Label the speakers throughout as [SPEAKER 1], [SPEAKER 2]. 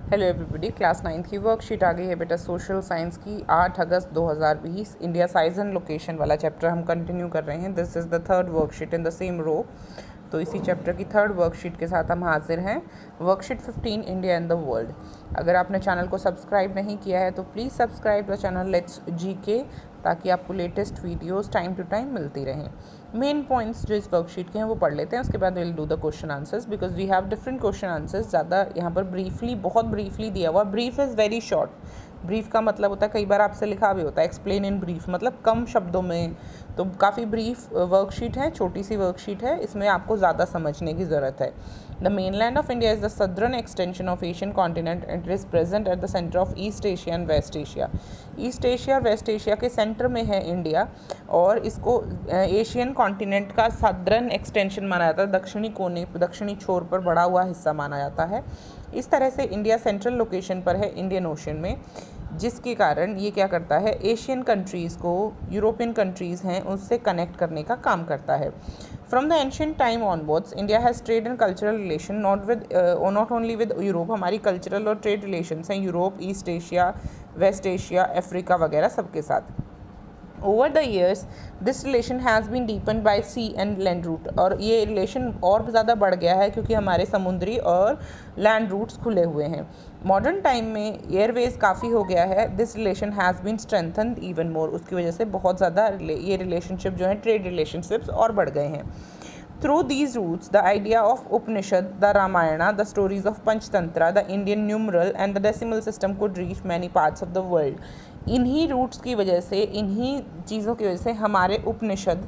[SPEAKER 1] Hello everybody, class 9 की worksheet आ गई है बेटा सोशल साइंस की 8 अगस्त 2020। इंडिया साइज एंड लोकेशन वाला चैप्टर हम कंटिन्यू कर रहे हैं। This is the third worksheet in the same row. तो इसी चैप्टर की थर्ड वर्कशीट के साथ हम हाजिर हैं। Worksheet 15, India and the world. अगर आपने चैनल को सब्सक्राइब नहीं किया है तो please subscribe the channel let's GK, ताकि आपको latest videos time to time मिलती रहें। मेन पॉइंट्स जो इस वर्कशीट के हैं वो पढ़ लेते हैं, उसके बाद will do the question answers because we have different question answers. ज़्यादा यहाँ पर ब्रीफली, बहुत ब्रीफली दिया हुआ। Brief is very short. Brief का मतलब होता है, कई बार आपसे लिखा भी होता है एक्सप्लेन इन ब्रीफ, मतलब कम शब्दों में। तो काफ़ी ब्रीफ वर्कशीट है, छोटी सी वर्कशीट है, इसमें आपको ज़्यादा समझने की ज़रूरत है। The mainland of India is the southern extension of Asian continent and it is present at the centre of East Asia and West Asia. East Asia और वेस्ट एशिया के सेंटर में है इंडिया, और इसको एशियन कॉन्टिनेंट का southern extension माना जाता है। दक्षिणी कोने, दक्षिणी छोर पर बढ़ा हुआ हिस्सा माना जाता है। इस तरह से इंडिया सेंट्रल लोकेशन पर है इंडियन ओशन में, जिसके कारण ये क्या करता है, एशियन कंट्रीज़ को यूरोपियन कंट्रीज़ हैं उससे कनेक्ट करने का काम करता है। From the ancient time onwards India has trade and cultural relation not only with Europe. हमारी कल्चरल और ट्रेड रिलेशंस हैं Europe, East Asia, West Asia, Africa वगैरह सबके साथ। Over the years this relation has been deepen by sea and land route, और ये relation और ज़्यादा बढ़ गया है क्योंकि हमारे समुद्री और लैंड रूट्स खुले हुए हैं। मॉडर्न टाइम में एयरवेज काफ़ी हो गया है। This relation has been strengthened even more, उसकी वजह से बहुत ज़्यादा ये रिलेशनशिप जो है, ट्रेड रिलेशनशिप्स और बढ़ गए हैं। Through these roots, the idea of Upanishad, the Ramayana, the stories of Panchtantra, the Indian numeral and the decimal system could reach many parts of the world. इन्हीं रूट्स की वजह से, इन्हीं चीज़ों की वजह से हमारे उपनिषद,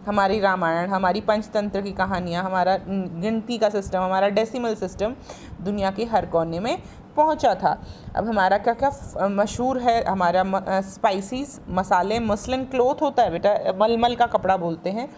[SPEAKER 1] हमारी रामायण, हमारी पंचतंत्र की कहानियाँ, हमारा गिनती का सिस्टम, हमारा डेसिमल सिस्टम दुनिया के हर कोने में पहुंचा था। अब हमारा क्या क्या मशहूर है, हमारा स्पाइसीज, मसाले, मसलिन क्लोथ होता है बेटा, मलमल का कपड़ा बोलते हैं,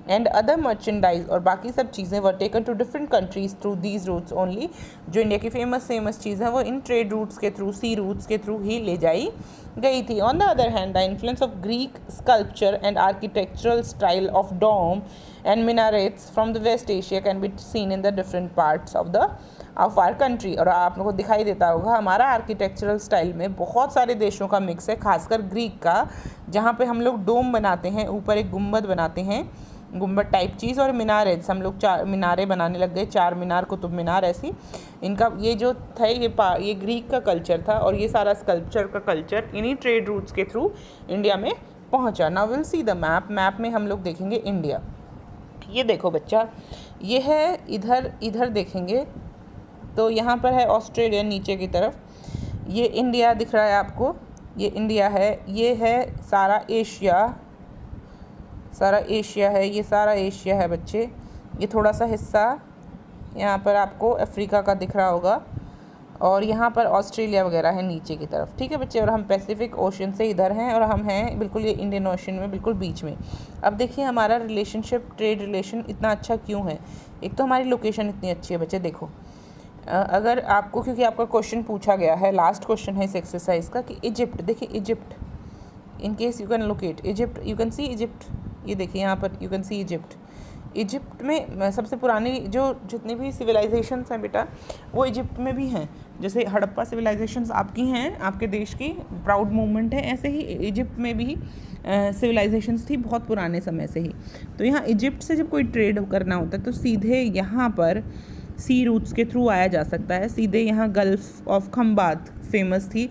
[SPEAKER 1] एंड अदर मर्चेंडाइज और बाकी सब चीज़ें were taken to different countries through these routes only. जो इंडिया की फेमस चीज़ है वो इन ट्रेड रूट्स के थ्रू, सी रूट्स के थ्रू ही ले जाई गई थी। On the other hand, the influence of Greek sculpture and architectural style of dome and minarets from the West Asia can be seen in the different parts of our country. और आप लोगों को दिखाई देता होगा हमारा आर्किटेक्चरल स्टाइल में बहुत सारे देशों का मिक्स है, खासकर ग्रीक का, जहाँ पे हम लोग डोम बनाते हैं, ऊपर एक गुम्बद बनाते हैं, गुम्बद टाइप चीज़, और मीनारेज, हम लोग 4 मीनारें बनाने लग गए, 4 मीनार, कुतुब मीनार, ऐसी। इनका ये जो था, ये ग्रीक का कल्चर था, और ये सारा स्कल्पचर का कल्चर इन्हीं ट्रेड रूट्स के थ्रू इंडिया में पहुंचा। Now will see the map. Map में हम लोग देखेंगे इंडिया। ये देखो बच्चा, ये है, इधर देखेंगे तो यहाँ पर है ऑस्ट्रेलिया नीचे की तरफ, ये इंडिया दिख रहा है आपको, ये इंडिया है, ये है सारा एशिया है, ये सारा एशिया है बच्चे। ये थोड़ा सा हिस्सा यहाँ पर आपको अफ्रीका का दिख रहा होगा, और यहाँ पर ऑस्ट्रेलिया वगैरह है नीचे की तरफ, ठीक है बच्चे। और हम पैसिफिक ओशन से इधर हैं, और हम हैं बिल्कुल ये इंडियन ओशन में बिल्कुल बीच में। अब देखिए हमारा रिलेशनशिप, ट्रेड रिलेशन इतना अच्छा क्यों है। एक तो हमारी लोकेशन इतनी अच्छी है बच्चे, देखो। अगर आपको, क्योंकि आपका क्वेश्चन पूछा गया है, लास्ट क्वेश्चन है इस एक्सरसाइज का, कि इजिप्ट, देखिए Egypt, in case you can locate Egypt, you can see Egypt, ये देखिए यहाँ पर you can see Egypt. Egypt में सबसे पुरानी जो जितनी भी सिविलाइजेशंस हैं बेटा, वो इजिप्ट में भी हैं। जैसे हड़प्पा सिविलाइजेशंस आपकी हैं, आपके देश की प्राउड मूवमेंट है, ऐसे ही इजिप्ट में भी सिविलाइजेशंस थी बहुत पुराने समय से ही। तो यहाँ इजिप्ट से जब कोई ट्रेड करना होता है तो सीधे यहाँ पर सी रूट्स के थ्रू आया जा सकता है। सीधे यहाँ गल्फ ऑफ खंबात फेमस थी,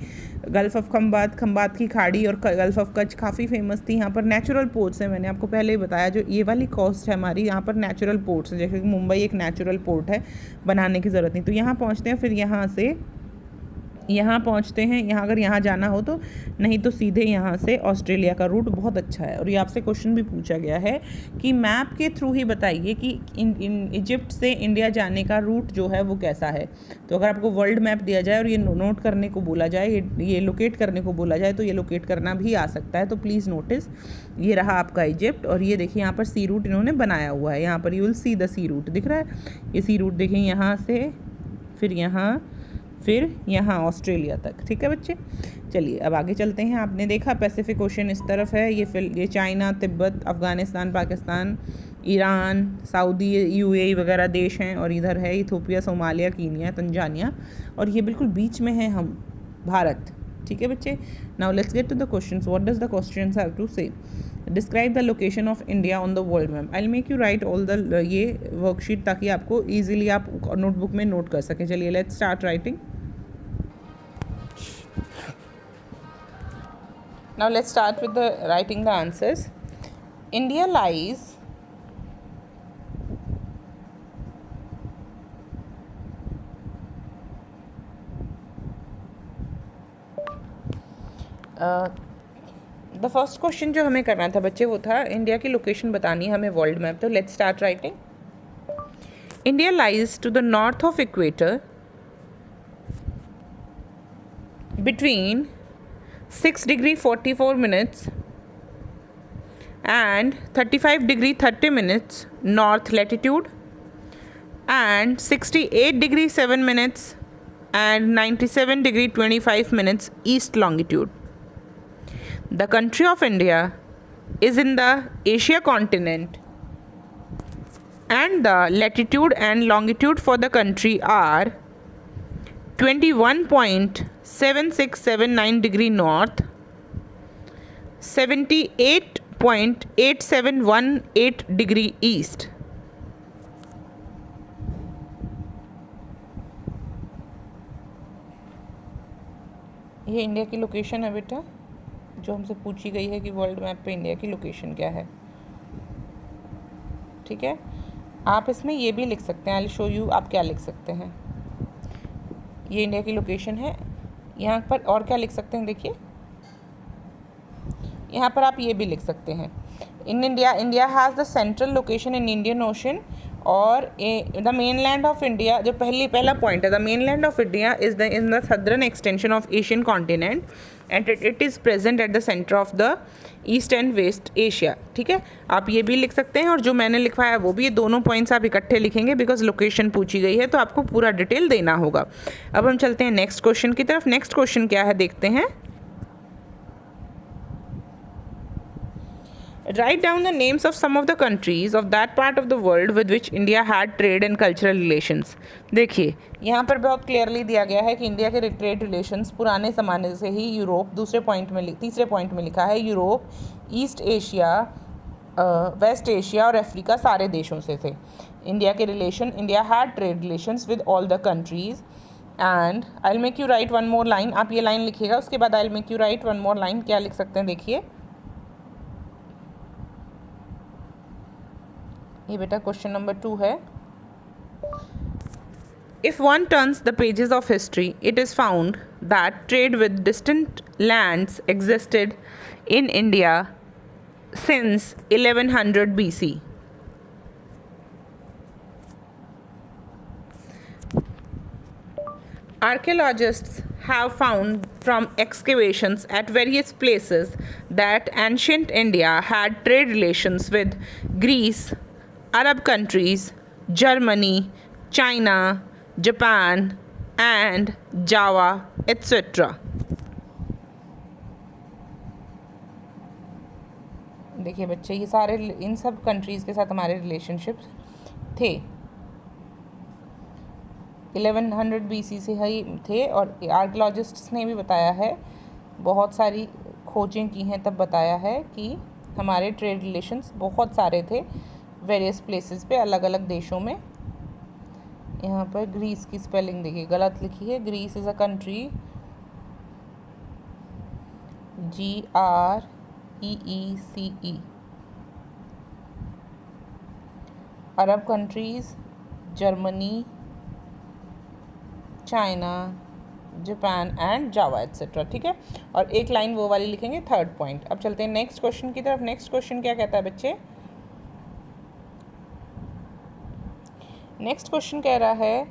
[SPEAKER 1] गल्फ ऑफ खंबात की खाड़ी, और गल्फ ऑफ कच्छ काफ़ी फेमस थी। यहाँ पर नेचुरल पोर्ट्स हैं, मैंने आपको पहले ही बताया, जो ये वाली कोस्ट है हमारी, यहाँ पर नेचुरल पोर्ट्स हैं, जैसे कि मुंबई एक नेचुरल पोर्ट है, बनाने की ज़रूरत नहीं। तो यहाँ पहुँचते हैं, फिर यहाँ से यहाँ पहुँचते हैं, यहाँ अगर यहाँ जाना हो तो, नहीं तो सीधे यहाँ से ऑस्ट्रेलिया का रूट बहुत अच्छा है। और ये आपसे क्वेश्चन भी पूछा गया है कि मैप के थ्रू ही बताइए कि इजिप्ट से इंडिया जाने का रूट जो है वो कैसा है। तो अगर आपको वर्ल्ड मैप दिया जाए और ये नोट करने को बोला जाए, ये लोकेट करने को बोला जाए, तो ये लोकेट करना भी आ सकता है। तो प्लीज़ नोटिस, ये रहा आपका इजिप्ट, और ये देखिए यहाँ पर सी रूट इन्होंने बनाया हुआ है। यहाँ पर you will see the sea route दिख रहा है, ये सी रूट देखिए, यहाँ से फिर यहाँ ऑस्ट्रेलिया तक, ठीक है बच्चे। चलिए अब आगे चलते हैं। आपने देखा पैसिफिक ओशन इस तरफ है, ये China, Tibet, Afghanistan, Pakistan, Iran, Saudi, UAE वगैरह देश हैं, और इधर है इथोपिया, सोमालिया, कीनिया, तंजानिया, और ये बिल्कुल बीच में है हम, भारत। ठीक है बच्चे, now let's get to the questions. What does the questions have to say? Describe the location of India on the world map. I will make you write all the ये वर्कशीट, ताकि आपको ईजिली आप notebook में note कर सकें। चलिए let's start writing. Now let's start with the writing the answers. India lies the first question जो हमें करना था बच्चे वो था इंडिया की लोकेशन बतानी है हमें वर्ल्ड मैप। तो let's start writing. India lies to the north of equator between 6 degree 44 minutes and 35 degree 30 minutes north latitude and 68 degree 7 minutes and 97 degree 25 minutes east longitude. The country of India is in the Asia continent and the latitude and longitude for the country are 21.7679 degree north, 78.8718 degree east. ये India की location है बेटा, जो हमसे पूछी गई है कि वर्ल्ड मैप पे इंडिया की लोकेशन क्या है। ठीक है, आप इसमें ये भी लिख सकते हैं, आई विल शो यू आप क्या लिख सकते हैं। ये इंडिया की लोकेशन है। यहाँ पर और क्या लिख सकते हैं, देखिए यहाँ पर आप ये भी लिख सकते हैं, in India has the central location in Indian Ocean, और द मेनलैंड ऑफ इंडिया, जो पहला पॉइंट है, the mainland of India is the in the southern extension of Asian continent and it is present at the centre of the East and West Asia. ठीक है, आप ये भी लिख सकते हैं, और जो मैंने लिखवाया वो भी, ये दोनों पॉइंट्स आप इकट्ठे लिखेंगे बिकॉज लोकेशन पूछी गई है तो आपको पूरा डिटेल देना होगा। अब हम चलते हैं नेक्स्ट क्वेश्चन की तरफ। नेक्स्ट क्वेश्चन क्या है देखते हैं। Write down the names of some of the countries of that part of the world with which India had trade and cultural relations. देखिए यहाँ पर बहुत क्लियरली दिया गया है कि इंडिया के ट्रेड रिलेशंस पुराने ज़माने से ही यूरोप, तीसरे पॉइंट में लिखा है Europe, East Asia, West Asia और अफ्रीका सारे देशों से थे इंडिया के relation. India had trade relations with all the countries and I will make you write one more line. आप ये लाइन लिखिएगा, उसके बाद I will make you write one more line. क्या लिख सकते हैं देखिए, ये बेटा क्वेश्चन नंबर 2 है। If one turns the pages of history, it is found that trade with distant lands existed in India since 1100 BC. Archaeologists have found from excavations at various places that ancient India had trade relations with Greece, Arab countries, Germany, China, Japan and Java, etc. देखिए बच्चे, ये सारे इन सब countries के साथ हमारे relationships थे 1100 BC से ही थे, और आर्कियोलॉजिस्ट्स ने भी बताया है, बहुत सारी खोजें की हैं तब बताया है कि हमारे ट्रेड रिलेशंस बहुत सारे थे वेरियस प्लेसेस पे, अलग अलग देशों में। यहाँ पर ग्रीस की स्पेलिंग देखिए गलत लिखी है, Greece is a country, GREECE। Arab countries Germany, China, Japan and Java etcetera. ठीक है, और एक लाइन वो वाली लिखेंगे थर्ड पॉइंट। अब चलते हैं नेक्स्ट क्वेश्चन की तरफ। नेक्स्ट क्वेश्चन क्या कहता है बच्चे, नेक्स्ट क्वेश्चन कह रहा है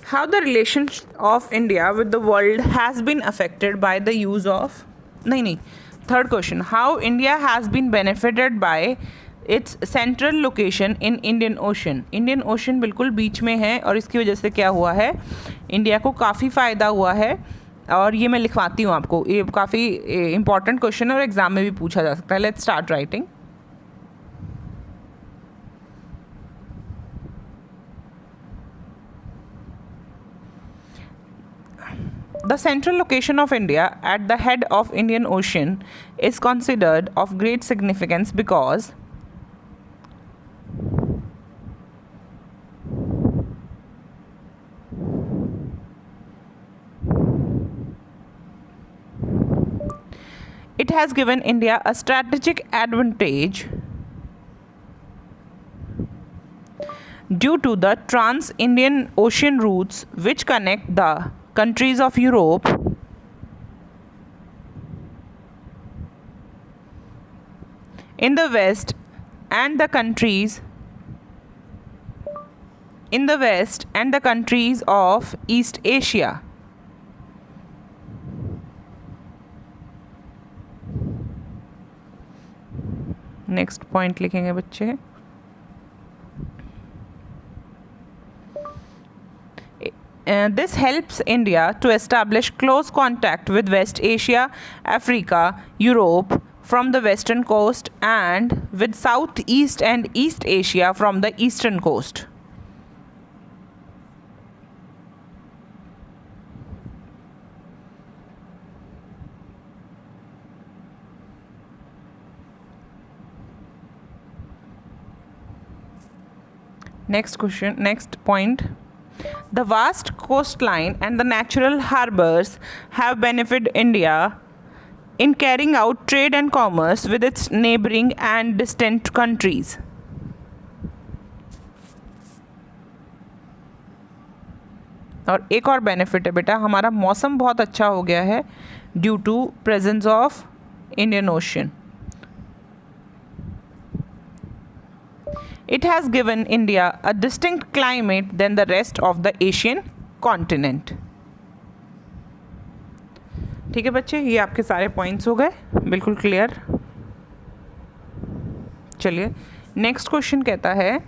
[SPEAKER 1] how the relation of India with the world has been affected by the use of, नहीं third question, how India has been benefited by its central location in Indian Ocean. Indian Ocean बिल्कुल बीच में है और इसकी वजह से क्या हुआ है, इंडिया को काफ़ी फ़ायदा हुआ है। और ये मैं लिखवाती हूँ आपको, ये काफ़ी इंपॉर्टेंट क्वेश्चन है और एग्ज़ाम में भी पूछा जा सकता है। Let's start writing. The central location of India at the head of Indian Ocean is considered of great significance because it has given India a strategic advantage due to the trans-Indian ocean routes which connect the countries of Europe in the west and the countries of East Asia. Next point लिखेंगे बच्चे. This helps India to establish close contact with West Asia, Africa, Europe from the western coast and with Southeast and East Asia from the eastern coast. Next point. The vast coastline and the natural harbors have benefited India in carrying out trade and commerce with its neighboring and distant countries. और एक और benefit है बेटा, हमारा मौसम बहुत अच्छा हो गया है due to presence of Indian Ocean. It has given India a distinct climate than the rest of the Asian continent. ठीक है बच्चे, ये आपके सारे पॉइंट्स हो गए बिल्कुल क्लियर. चलिए नेक्स्ट क्वेश्चन कहता है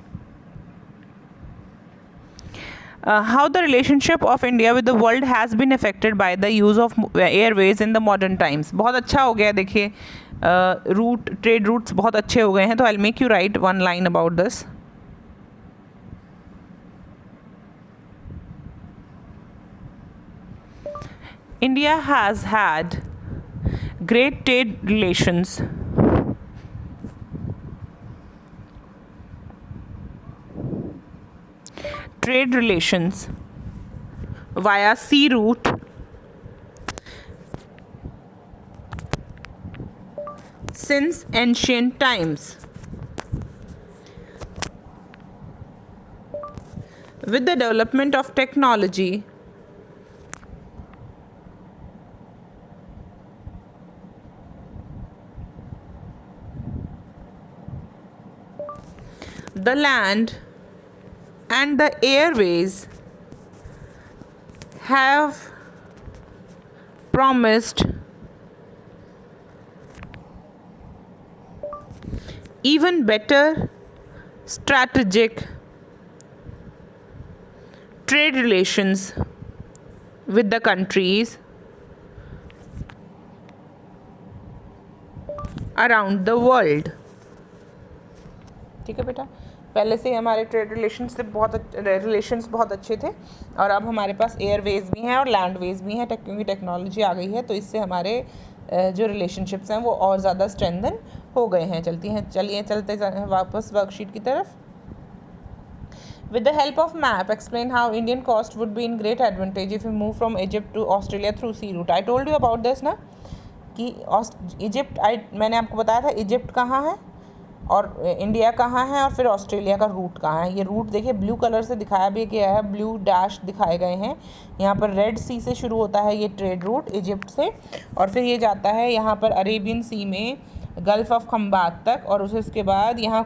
[SPEAKER 1] how the relationship of India with the world has been affected by the use of airways in the modern times. बहुत अच्छा हो गया, देखिए रूट ट्रेड रूट्स बहुत अच्छे हो गए हैं. तो आई will make you write one line about this. India has had great trade relations via sea route since ancient times. With the development of technology, the land and the airways have promised even better strategic trade relations with the countries around the world. ठीक है बेटा, पहले से हमारे trade relations बहुत अच्छे थे और अब हमारे पास एयरवेज भी हैं और लैंडवेज भी हैं क्योंकि टेक्नोलॉजी आ गई है, तो इससे हमारे जो रिलेशनशिप्स हैं वो और ज़्यादा स्ट्रेंथन हो गए हैं. चलते हैं वापस वर्कशीट की तरफ. With the help of map, explain how Indian coast would be in great advantage if we move from Egypt to Australia through sea route. I told you about this ना कि इजिप्ट, मैंने आपको बताया था Egypt कहाँ है और India कहाँ है और फिर ऑस्ट्रेलिया का रूट कहाँ है. ये रूट देखिए ब्लू कलर से दिखाया भी गया है, ब्लू डैश दिखाए गए हैं. यहाँ पर रेड सी से शुरू होता है ये ट्रेड रूट इजिप्ट से और फिर ये जाता है यहाँ पर अरेबियन सी में गल्फ़ ऑफ खंबात तक और उसके बाद यहाँ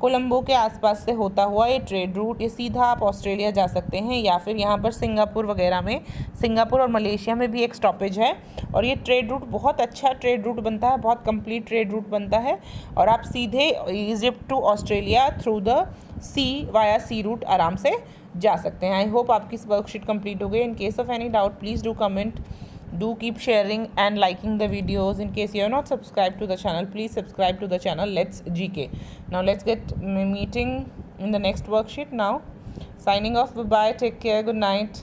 [SPEAKER 1] कोलंबो के आसपास से होता हुआ ये ट्रेड रूट ये सीधा आप ऑस्ट्रेलिया जा सकते हैं या फिर यहाँ पर सिंगापुर वगैरह में, सिंगापुर और मलेशिया में भी एक स्टॉपेज है और ये ट्रेड रूट बहुत अच्छा ट्रेड रूट बनता है, बहुत कंप्लीट ट्रेड रूट बनता है और आप सीधे Egypt to Australia through the sea via sea route आराम से जा सकते हैं. आई होप आपकी वर्कशीट कंप्लीट हो गई. In case of any doubt please do comment. Do keep sharing and liking the videos. In case you are not subscribed to the channel, please subscribe to the channel Let's GK. Now let's get meeting in the next worksheet. Now signing off, bye bye, take care, good night.